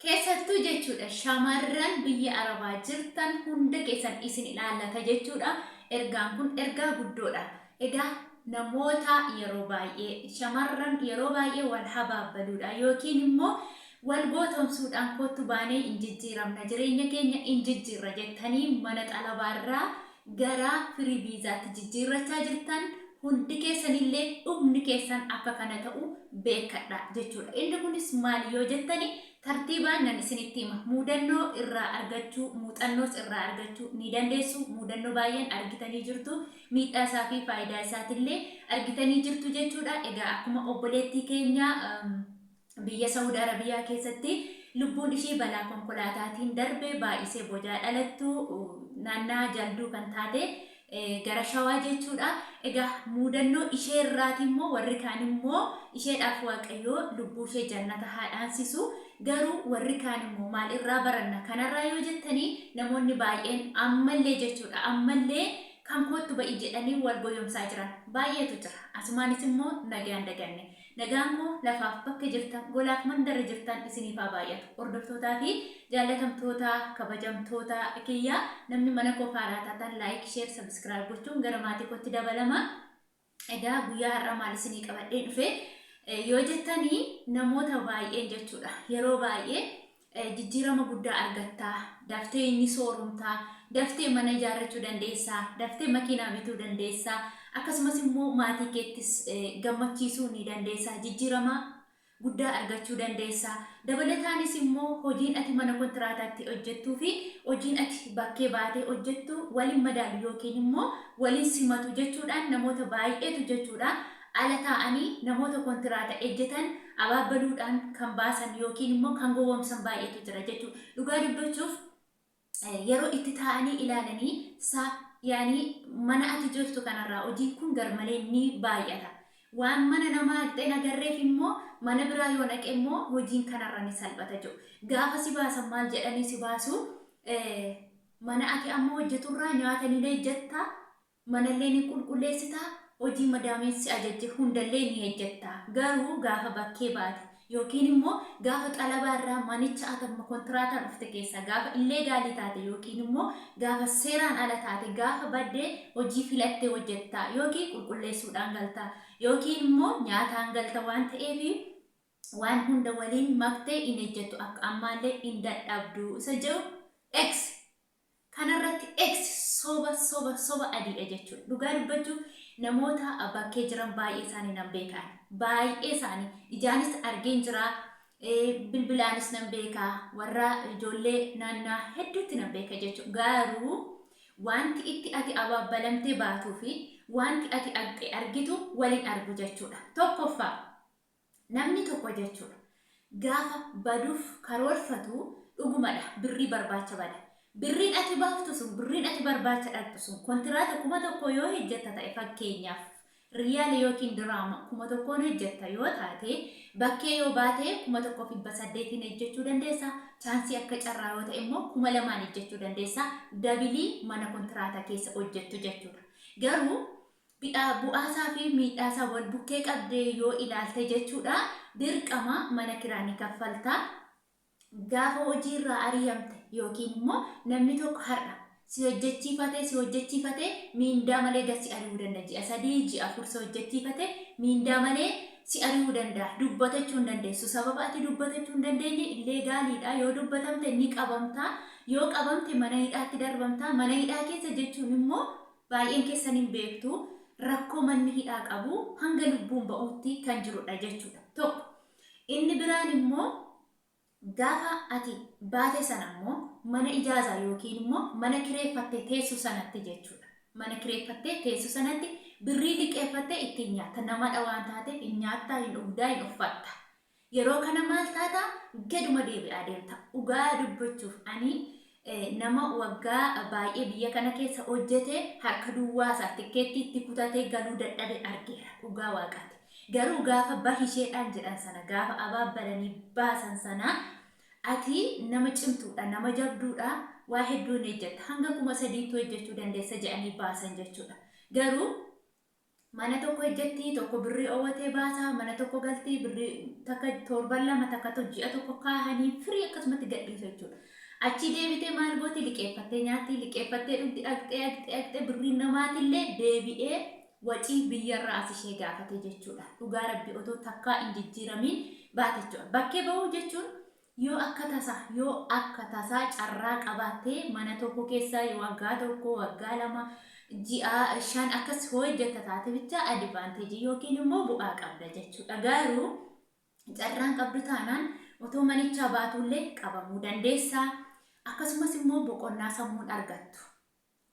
keessattuu jechuudha shamarran biyya arabaa jirtan hunda keessan isin ilaallata jechuudha. Ergaan kun ergaa guddoodha. Egaa namoota yeroo baay'ee shamarran yeroo baay'ee wal habaabbaluudha yookiin immoo wal gootomsuudhaan kottu baanee injijjiiramna jireenya keenya injijjiirra jettanii mana xalabaarraa gara firii viizaatti jijjiirrachaa jirtan hundi keessanillee dhumni keessan akka kana ta'u beekadha jechuudha. Inni kunis maali yoo jettani tartiibaan nan isinitti hima. Muudannoo irraa argachuu, muuxannoos irraa argachuu ni dandeessu. Muudannoo baay'een argitanii jirtu. Miidhaa isaa fi faayidaa isaatillee argitanii jirtu jechuudha. Egaa akkuma obboleettii keenya biyya Saudi Arabiyaa keessatti lubbuun ishee balaa konkolaataatiin darbe baay'isee bojaa dhalattu naannaa jalduu kan taate gara shawaa jechuudha. Egaa muudannoo ishee irraati immoo warri kaan immoo isheedhaaf waaqayyoo lubbuu ishee jannata haadhaansisu. Garuu warri kaan immoo maal irraa baranna kanarraa yoo jettanii namoonni baay'een ammallee jechuudha ammallee kan kottu ba'i jedhanii wal goyomsaa jiran baay'eetu jira. Asumaanis immoo nagaan daganne. Nagaan koo lafaaf bakka jirtan golaaf mandara jirtan isiniif haa baay'atu. Hordoftootaa fi jaallatamtoota kabajamtoota kiyya namni mana koo faaraa taatan laayik sheer sabskiraayib gochuun gara maatii kootti dabalama. Egaa guyyaa har'a maal isinii qabadhee dhufe yoo jettanii namoota baay'een jechuudha yeroo baay'ee jijjiirama guddaa argattaa, daftee inni soorumtaa, daftee mana ijaarrachuu dandeessaa, daftee makiinaa bituu dandeessaa, akkasumas immoo maatii keettis gammachiisuu ni dandeessaa, jijjiirama guddaa argachuu dandeessaa. Dabalataanis immoo hojiin ati mana kontiraataatti hojjettuu fi hojiin ati bakkee baatee hojjettu waliin madaalu yookiin immoo waliin simatu jechuudhaan namoota baay'eetu jechuudha. Ala ta'anii namoota kontiraata ejjetan abaabbaluudhaan kan baasan yookiin immoo kan gowwoomsan baay'eetu jira jechuudha. Dhugaa dubbachuuf yeroo itti ta'anii ilaalanii yaani mana ati jirtu kanarraa hojiin kun garmalee ni baay'ata. Waan mana namaa dhaqxee agarreef immoo mana biraa yoo dhaqe immoo hojiin kanarra ni salphata jiru. Gaafa si baasan maal jedhanii si baasu mana ati amma hojjeturraa nyaata ni ejjetta, manallee ni qulqulleessita. Hojii madaamiinsi ajajje hundallee ni hojjetta. Garuu gaafa bakkee baate yookiin immoo gaafa xalabaarraa manicha atamma kontiraataan dhufte keessa gaafa illee gaalii taate yookiin immoo gaafa seeraan ala taate gaafa baddee hojii filattee hojjetta yookiin qulqulleessuudhaan galta yookiin immoo nyaataan galta waan ta'eef waan hunda waliin maktee in hojjettu akka ammaallee in dadhabdu isa jedhu X kanarratti X soba adiidha jechuudha. Dhugaa dubbachuuf namoota bakkee jiran baay'ee isaanii nan beekan. Baay'ee isaanii ijaanis argeen jira, bilbilaanis nan beeka, warra ijoollee naannaa hedduutti nan beeka jechuudha. Garuu wanti itti ati abaabbalamtee baatuu fi wanti ati argitu waliin argu jechuudha. Tokkoffaa namni tokko jechuudha gaafa baduuf karoorfatu dhugumadha birrii barbaacha bada. Birriin ati baaftu sun birriin ati barbaacha dhabdu sun kontiraata 1,000 yoo hojjetta ta'e fakkeenyaaf riyaala yookiin diraama 1,000 hojjetta yoo taate bakkee yoo baate 1,800 hojjechuu dandeessa. Chaansii akka carraa yoo ta'e immoo 2,000 hojjechuu dandeessa. Dabilii mana kontiraata keessa hojjettu jechuudha. Garuu bu'aasaa fi miidhaasaa wal bukkee qabdee yoo ilaalte jechuudha dirqama mana kiraa ni kaffaltaa. Gaafa hojiirraa ari'amte yookiin immoo namni tokko har'a si hojjechiifate miindaa malee gasi ari'uu danda'a. Ji'a 3 ji'a 4 si hojjechiifate miindaa malee si ari'uu danda'a. Dubbatachuu hin dandeessu. Sababa ati dubbatachuu hin dandeenye illee gaaliidha. Yoo dubbatamte ni qabamta. Yoo qabamte mana hidhaatti darbamta. Mana hidhaa keessa jechuun immoo baay'een keessan hin beektu rakkoo manni hidhaa qabu hanga lubbuun ba'uutti kan jirudha jechuudha. Tokko inni biraan immoo gaafa ati baate sana immoo mana ijaazaa yookiin immoo mana kireeffattee teessu sanatti jechuudha. Mana kireeffattee teessu sanatti birrii liqeeffattee ittiin nyaatta. Namadha waan taateef hin nyaattaa, hin dhugdaa, hin uffatta. Yeroo kana maal taata gaduma deebi'aa deemta. Dhugaa dubbachuuf ani nama waggaa baay'ee biyya kana keessa hojjete harka duwwaasaa tikkeetti itti kutatee galuu dadhabe argeera. Dhugaa waaqaati. Garuu gaafa bahisheedhaan jedhan sana gaafa abaabbalanii baasan sana ati nama cimtuudha, nama jabduudha, waa hedduun hojjetta. Hanga 3,000 hojjechuu dandeessa jedhanii baasan jechuudha. Garuu mana tokko hojjetti tokko birrii owwatee baasa mana tokko galtii birrii takka torban lama takka ji'a tokko kaahanii firii akkasumatti gadhiisu jechuudha. Achi deebitee maal gooti liqeeffattee nyaatti liqeeffattee dhugdi dhaqxee birrii namaatillee deebi'ee wacii biyyarraa as ishee gaafate jechuudha. Dhugaa rabbi otoo takkaa hin jijjiiramiin baate jechuudha. Bakkee bahuu jechuun yoo akka tasaa carraa qabaattee mana tokko keessaa waggaa tokko waggaa lama ji'a shan akkas hojjeta taate bicha advantage yookiin immoo bu'aa qabda jechuudha. Garuu carraan qabdu taanaan otoo manicha baatullee qabamuu dandeessa. Akkasumas immoo boqonnaa sammuun argattu.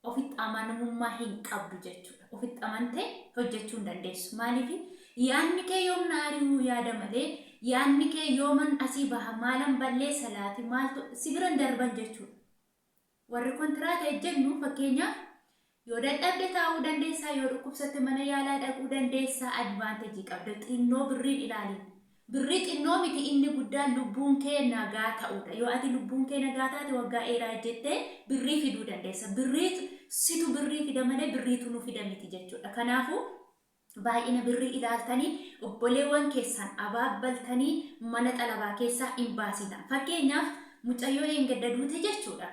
Ofitti amanamummaa hin qabdu jechuudha. Ofitti amantee hojjechuu hin dandeessu. Maaliif yaadni kee yoom naari'uu yaada malee yaadni kee yooman asii baha maalan balleessa laati maaltu sibiran darban jechuudha. Warri kontiraata ejjennu fakkeenyaaf yoo dadhabde taa'uu dandeessaa yoo dhukkubsatte mana yaalaa dhaquu dandeessaa advantage qabda. Xinnoo birriin ilaalin. Birrii xinnoo miti inni guddaan lubbuun kee nagaa ta'uudha. Yoo ati lubbuun kee nagaa taate waggaa dheeraa jettee birrii fiduu dandeessa. Situ birrii fida malee birriitu nu fida miti jechuudha. Kanaafuu baay'ina birrii ilaaltanii obboleewwan keessan abaabbaltanii mana xalabaa keessaa hin baasina. Fakkeenyaaf mucayyoo eeggadda duute jechuudha.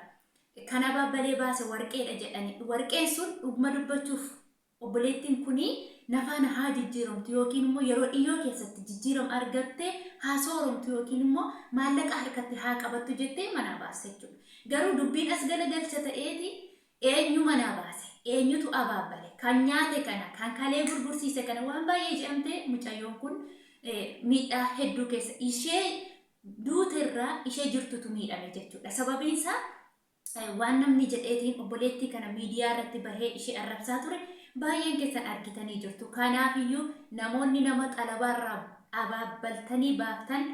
Kan abaabbalee baase warqeedha jedhanii. Warqeen sun dhuguma dubbachuuf obboleettiin kunii nafana haa jijjiiramtu yookiin immoo yeroo dhiyyoo keessatti jijjiiram argattee haa sooromtu yookiin immoo maallaqa harkatti haa qabattu jettee manaa baase jechuudha. Garuu dubbiin as galagalcha ta'eeti eenyu manaa baase eenyutu abaabbale kan nyaate kana kan kalee gurgursiise kana waan baay'ee jedhamtee mucayyoon kun miidhaa hedduu keessa ishee duuterraa ishee jirtutu miidhame jechuudha. Sababiin isaa waan namni jedheetiin obboleettii kana miidiyaa irratti bahee ishee arrabsaa ture. Baay'een keessan argitanii jirtu. Kanaafiyyuu namoonni nama xalabaarraa abaabbaltanii baaftan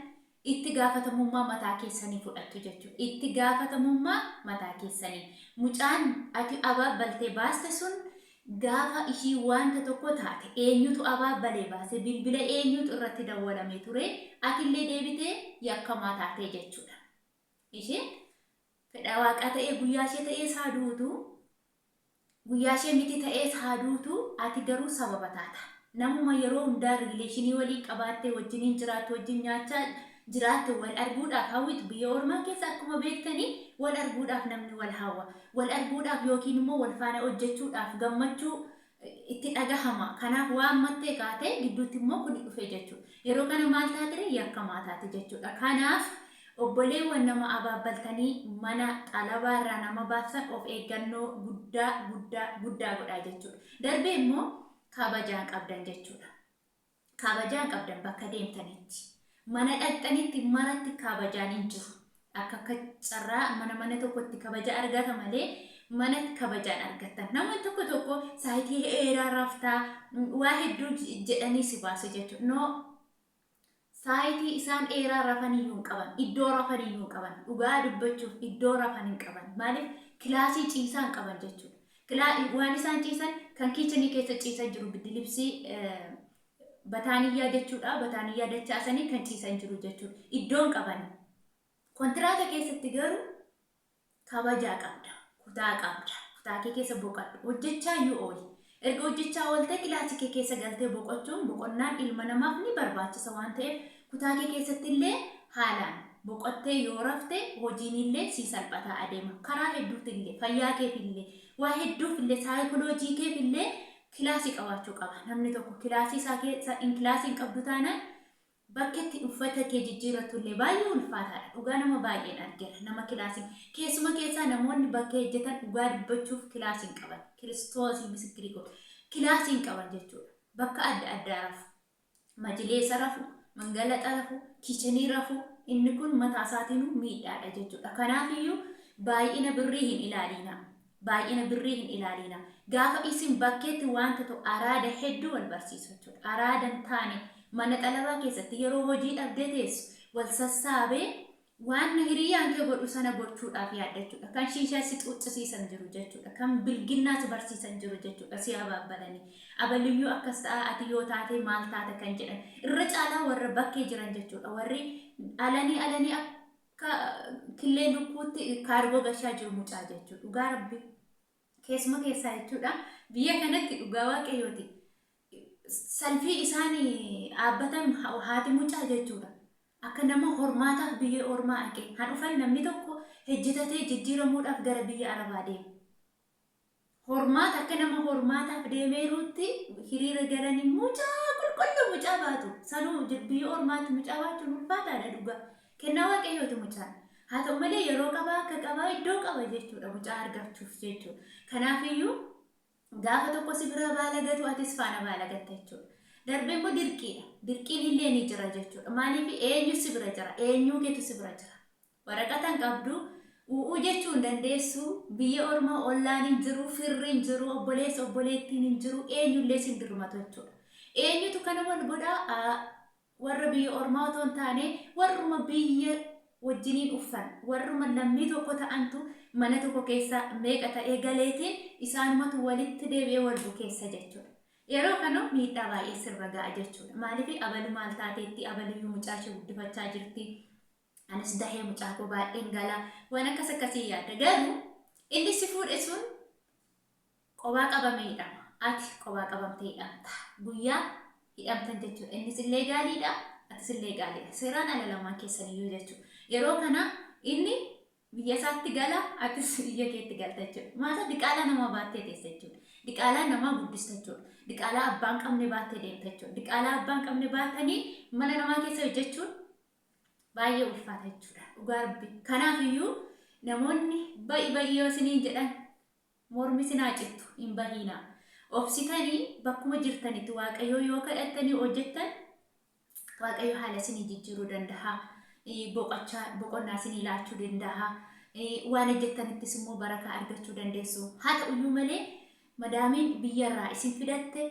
itti gaafatamummaa mataa keessanii fudhattu jechuudha. Itti gaafatamummaa mataa keessanii. Mucaan ati abaabbaltee baaste sun gaafa ishii wanta tokko taate eenyutu abaabbalee baase bilbila eenyutu irratti dawwalamee ture atillee deebitee yakkamaa taatee jechuudha. Isheen fedha waaqaa ta'ee guyyaa ishee ta'ee saaduutu guyyaa ishee miti ta'ee saaduutu ati garuu sababa taata. Namuma yeroo hundaa rileeshinii walii qabaattee wajjiniin jiraattu wajjin nyaachaa jiraatte wal arguudhaaf hawwitu biyya ormaa keessa akkuma beektanii wal arguudhaaf namni wal hawwa. Wal arguudhaaf yookiin immoo wal faana hojjechuudhaaf gammachuu itti dhagahama. Kanaaf waan mattee kaatee gidduutti immoo kun dhufe jechuudha. Yeroo kana maal taatire yakkamaa taate jechuudha. Kanaaf obboleewwan nama abaabbaltanii mana xalabaarraa nama baafsan of eeggannoo guddaa godhaa jechuudha. Darbee immoo kabajaan qabdan jechuudha. Kabajaan qabdan bakka deemtanitti. Mana dhaqxanitti maratti kabajaan hin jiru. Akka carraa mana tokkotti kabaja argata malee manatti kabajaan argattan. Namni tokko saayitii dheeraa raftaa waa hedduu jedhanii si baasu jechuudha. Saayitii isaan dheeraa rafaniyyuu hin qaban. Iddoo rafaniyyuu hin qaban. Dhugaa dubbachuuf iddoo rafan hin qaban. Maaliif kilaasii ciisaa hin qaban jechuudha. Waan isaan ciisan kan kiichinii keessa ciisan jiru biddilibsii bataaniyyaa jechuudha. Bataaniyyaa dachaasanii kan ciisan jiru jechuudha. Iddoon qaban. Kontiraata keessatti garuu kabajaa qabda. Kutaa qabda. Kutaa kee keessa boqodhu. Hojjechaa iyyuu ooli. Erga hojjechaa oolte kilaasii kee keessa galtee boqochuun boqonnaan ilma namaaf ni barbaachisa waan ta'eef kutaa kee keessatti illee haalaan boqottee yoo rafte hojiin illee si salphataa adeema. Karaa hedduutti illee fayyaa keef illee waa hedduuf illee saayikooloojii keef illee kilaasii qabaachuu qaba. Namni tokko kilaasii isaa keessa kilaasiin qabdu taanaan bakkeetti uffata kee jijjiirrattu illee baay'ee ulfaataadha. Dhugaa nama baay'een argeera nama kilaasiin keessuma keessaa namoonni bakka hojjetan dhugaa dubbachuuf kilaasiin qaban. Kiristoosii misikiri godhu kilaasiin qaban jechuudha. Bakka adda addaa rafu. Majileessa rafu, mangalaxa rafu, kichinii rafu. Inni kun mataa isaatiin miidhaadha jechuudha. Kanaafiyyuu baay'ina birrii hin ilaalina. Baay'ina birrii hin ilaalina. Gaafa isin bakkeetti wanta ta'u araada hedduu wal barsiisu jechuudha. Araadan taane mana xalabaa keessatti yeroo hojii dhabdee teessu wal sassaabee waan hiriyaan kee godhu sana gochuudhaaf yaaddachuudha. Kan shiishaa si xuuccisiisan jiru jechuudha. Kan bilginnaa si barsiisan jiru jechuudha. Si abaabbalanii. Abaliyyuu akkas ta'a ati yoo taate maal taate kan jedhan. Irra caalaa warra bakkee jiran jechuudha. Warri alanii akka killee lukkuutti kaargoo gashaa jiru mucaa jechuudha. Dhugaa rabbi keessuma keessaa jechuudha. Biyya kanatti dhugaa waaqayyooti. salphii isaanii dhaabbatan haati mucaa jechuudha. Akka nama hormaataaf biyya ormaa aqee han dhufan namni tokko hojjetatee jijjiiramuudhaaf gara biyya Arabaa deema. Hormaata akka nama hormaataaf deemeeruutti hiriira galanii mucaa qulqulluu mucaa baatu. Sanuu biyya ormaatti mucaa baachuun ulfaataadha dhugaa. Kennaa waaqayyooti mucaan. Haa ta'u malee yeroo qabaa akka qabaa iddoo qaba jechuudha mucaa argachuuf jechuudha. Kanaafiyyuu gaafa tokko si bira baala gatu atis faana baala gatta jechuudha. Darbee immoo dirqiidha. Dirqiin illee ni jira jechuudha. Maaliif eenyu si bira jira? Eenyu keetu si bira jira? Waraqataan qabdu u'uu jechuun dandeessu biyya ormaa ollaan hin jiru, firri hin jiru, obboleessa obboleettiin hin jiru, eenyullee sin dirmatu jechuudha. Eenyutu kana wal godhaa warra biyya ormaa otoo hin taane warruma biyya wajjiniin uffan warruma lammii tokko ta'antu mana tokko keessa meeqa ta'ee galeetiin isaanumatu walitti deebi'ee wal bukeessa jechuudha. Yeroo kana miidhaa baay'ee sirra ga'a jechuudha. Maaliif abalu maal taateetti abaluyyuu mucaa ishee guddifachaa jirti. Anis dahee mucaa koo baay'een gala waan akkasii yaadda. Garuu inni si fuudhe sun qobaa qabamee hidhama. Ati qobaa qabamtee hidhamta. Guyyaa hidhamtan jechuudha. Innis illee gaaliidha. Atis illee gaaliidha. Seeraan ala lamaan keessaniyyuu jechuudha. Yeroo kana inni biyya isaatti gala atis biyya keetti galta jechuudha. Maata diqaalaa nama baattee teessa jechuudha. Diqaalaa nama guddista jechuudha. Diqaalaa abbaan qabne baattee deemta jechuudha. Diqaalaa abbaan qabne baattanii mana namaa keessa hojjechuun baay'ee ulfaata jechuudha. Dhugaa rabbi. Kanaafiyyuu namoonni ba'i yoo isinii jedhan mormi sinaa cittu hin bahiinaa. Obsitanii bakkuma jirtanitti waaqayyoo yoo kadhattanii hojjettan waaqayyo haala isinii jijjiiruu danda'a. Boqonnaa isinii laachuu danda'a. Waan hojjettanittis immoo barakaa argachuu dandeessu. Haa ta'uyyuu malee madaamiin biyyarraa isin fidatte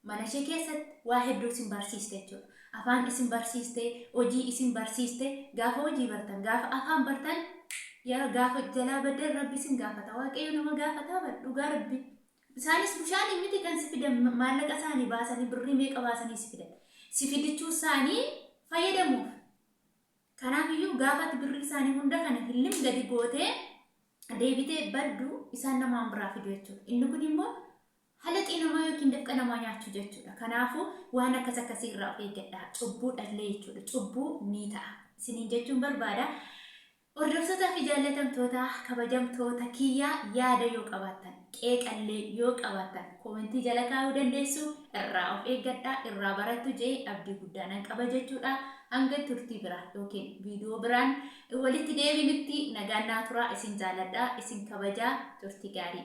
mana ishee keessatti waa hedduu isin barsiiste jechuudha. Afaan isin barsiiste, hojii isin barsiiste, gaafa hojii bartan, gaafa afaan bartan, yeroo gaafa jalaa baddan rabbi isin gaafata. Waaqayyo nama gaafata dhugaa rabbi. Isaanis bishaan miti kan si fidan maallaqa isaanii baasanii birrii meeqa baasanii si fidan. Si fidichuu isaanii fayyadamuuf. Kanaafiyyuu gaafa birrii isaanii hunda kana hillim gadi gootee deebitee baddu isaan namaan biraa fidu jechuudha. Inni kun immoo halaxii namaa yookiin dafqa namaa nyaachuu jechuudha. Kanaafuu waan akkasii irraa of eeggadhaa. Cubbuu dhallee jechuudha. Cubbuu ni ta'a. Isiniin jechuun barbaada. Hordoftoota fi jaallatamtoota kabajamtoota kiyyaa yaada yoo qabaattan qeeqallee yoo qabaattan koomentii jala kaa'uu dandeessu. Irraa of eeggadhaa. Irraa barattu jee abdii guddaan qaba jechuudha. Hanga turtii biraa yookiin viidiyoo biraan walitti deebinutti nagaan naa turaa. Isin jaalladhaa. Isin kabajaa. Turtii gaarii.